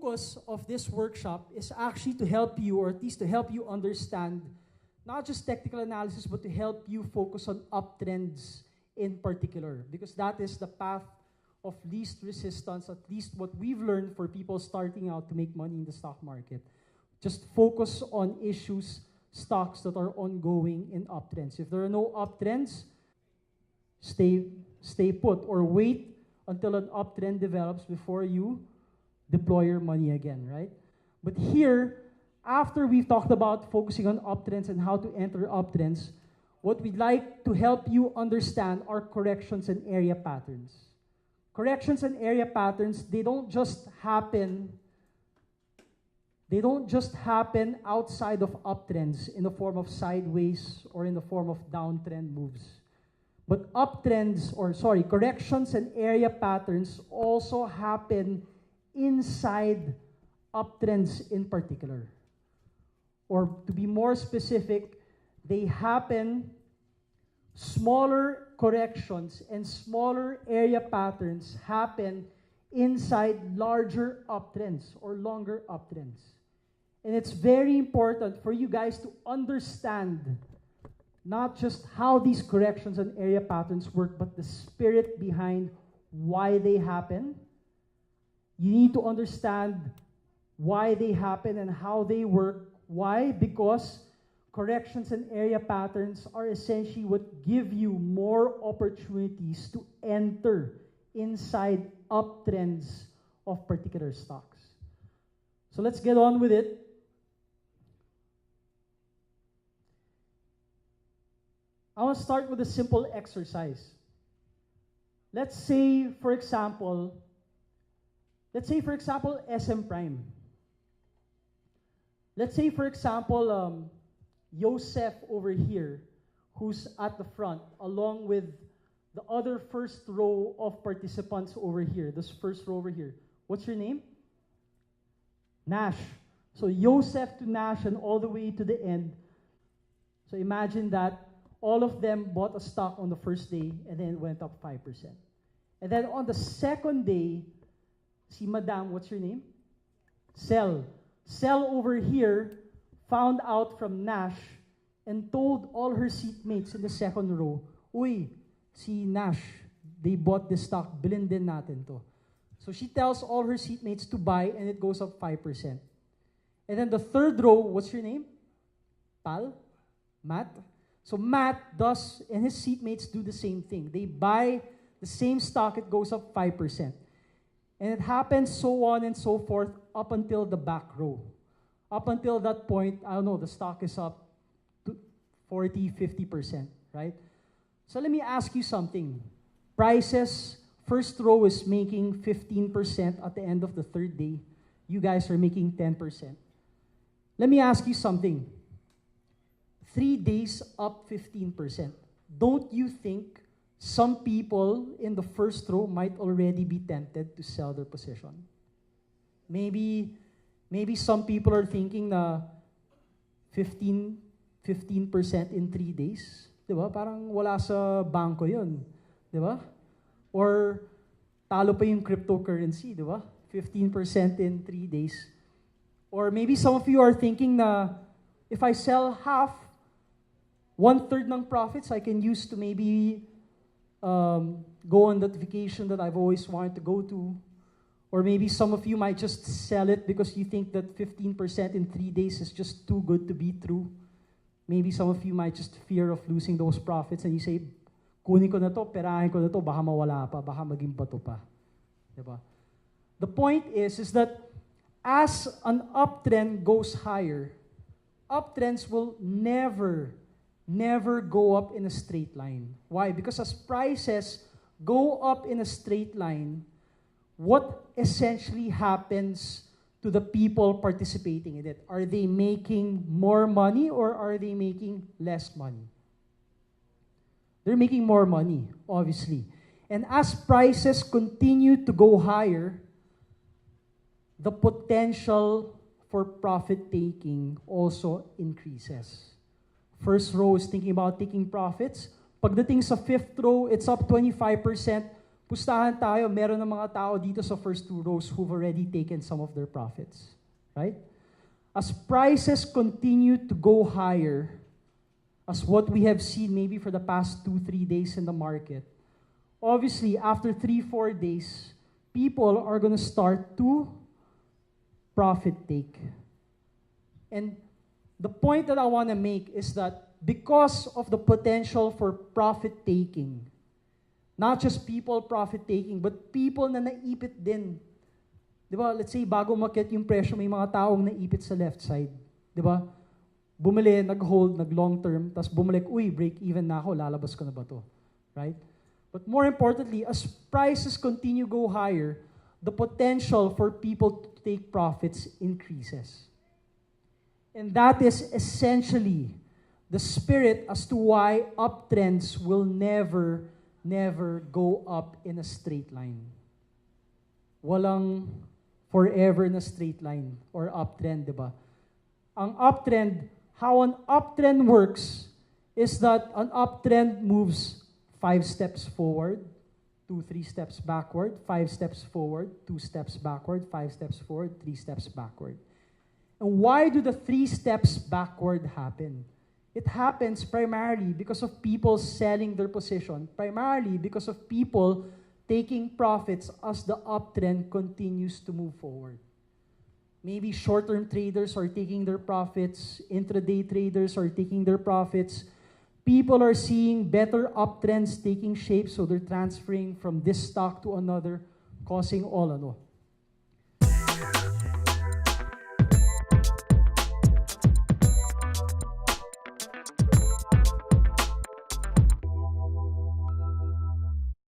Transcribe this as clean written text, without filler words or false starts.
focus of this workshop is actually to help you, or at least to help you understand not just technical analysis, but to help you focus on uptrends in particular, because that is the path of least resistance, at least what we've learned for people starting out to make money in the stock market. Just focus on issues, stocks that are ongoing in uptrends. If there are no uptrends, stay put, or wait until an uptrend develops before you deploy your money again, right? But here, after we've talked about focusing on uptrends and how to enter uptrends, what we'd like to help you understand are corrections and area patterns. Corrections and area patterns, they don't just happen outside of uptrends in the form of sideways or in the form of downtrend moves. But corrections and area patterns also happen inside uptrends in particular. Or to be more specific, they happen, smaller corrections and smaller area patterns happen inside larger uptrends or longer uptrends. And it's very important for you guys to understand not just how these corrections and area patterns work, but the spirit behind why they happen. You need to understand why they happen and how they work. Why? Because corrections and area patterns are essentially what give you more opportunities to enter inside uptrends of particular stocks. So let's get on with it. I want to start with a simple exercise. Let's say, for example, SM Prime. Let's say, for example, Joseph over here, who's at the front, along with the other first row of participants over here, this first row over here. What's your name? Nash. So Joseph to Nash and all the way to the end. So imagine that all of them bought a stock on the first day and then it went up 5%. And then on the second day, see Madam, what's your name? Sell. Sell over here found out from Nash and told all her seatmates in the second row, uy, si Nash, they bought this stock, bilhin din natin to. So she tells all her seatmates to buy and it goes up 5%. And then the third row, what's your name? Pal? Matt? So Matt does, and his seatmates do the same thing. They buy the same stock, it goes up 5%. And it happens so on and so forth up until the back row. Up until that point, I don't know, the stock is up to 40, 50%, right? So let me ask you something. Prices, first row is making 15% at the end of the third day. You guys are making 10%. Let me ask you something. 3 days up 15%. Don't you think some people in the first row might already be tempted to sell their position? Maybe some people are thinking na 15% in 3 days. Diba? Parang wala sa banko yun. Diba? Or talo pa yung cryptocurrency. Diba? 15% in 3 days. Or maybe some of you are thinking na if I sell half, 1/3 ng profits I can use to maybe go on that vacation that I've always wanted to go to. Or maybe some of you might just sell it because you think that 15% in 3 days is just too good to be true. Maybe some of you might just fear of losing those profits and you say, kunin ko na to, perahin ko na to, baka mawala pa, baka maging bato pa. Diba? The point is that as an uptrend goes higher, uptrends will never go up in a straight line. Why? Because as prices go up in a straight line, what essentially happens to the people participating in it? Are they making more money or are they making less money? They're making more money, obviously. And as prices continue to go higher, the potential for profit taking also increases. First row is thinking about taking profits. Pagdating sa fifth row, it's up 25%. pustahan tayo, meron ng mga tao dito sa first two rows who've already taken some of their profits. Right? As prices continue to go higher, as what we have seen maybe for the past 2-3 days in the market, obviously after 3-4 days, people are going to start to profit take. And the point that I want to make is that because of the potential for profit taking, not just people profit taking, but people na naipit din. Diba? Let's say, bago umakyat yung presyo, may mga taong naipit sa left side. Diba? Bumili, nag-hold, nag-long term, tapos bumalik, uy, break even na ako, lalabas ko na ba to? Right? But more importantly, as prices continue to go higher, the potential for people to take profits increases. And that is essentially the spirit as to why uptrends will never go up in a straight line. Walang forever na straight line or uptrend, di ba? Ang uptrend, how an uptrend works is that an uptrend moves 5 steps forward, 2-3 steps backward, 5 steps forward, 2 steps backward, 5 steps forward, 3 steps backward. And why do the 3 steps backward happen? It happens primarily because of people selling their position, primarily because of people taking profits as the uptrend continues to move forward. Maybe short-term traders are taking their profits, intraday traders are taking their profits. People are seeing better uptrends taking shape, so they're transferring from this stock to another, causing all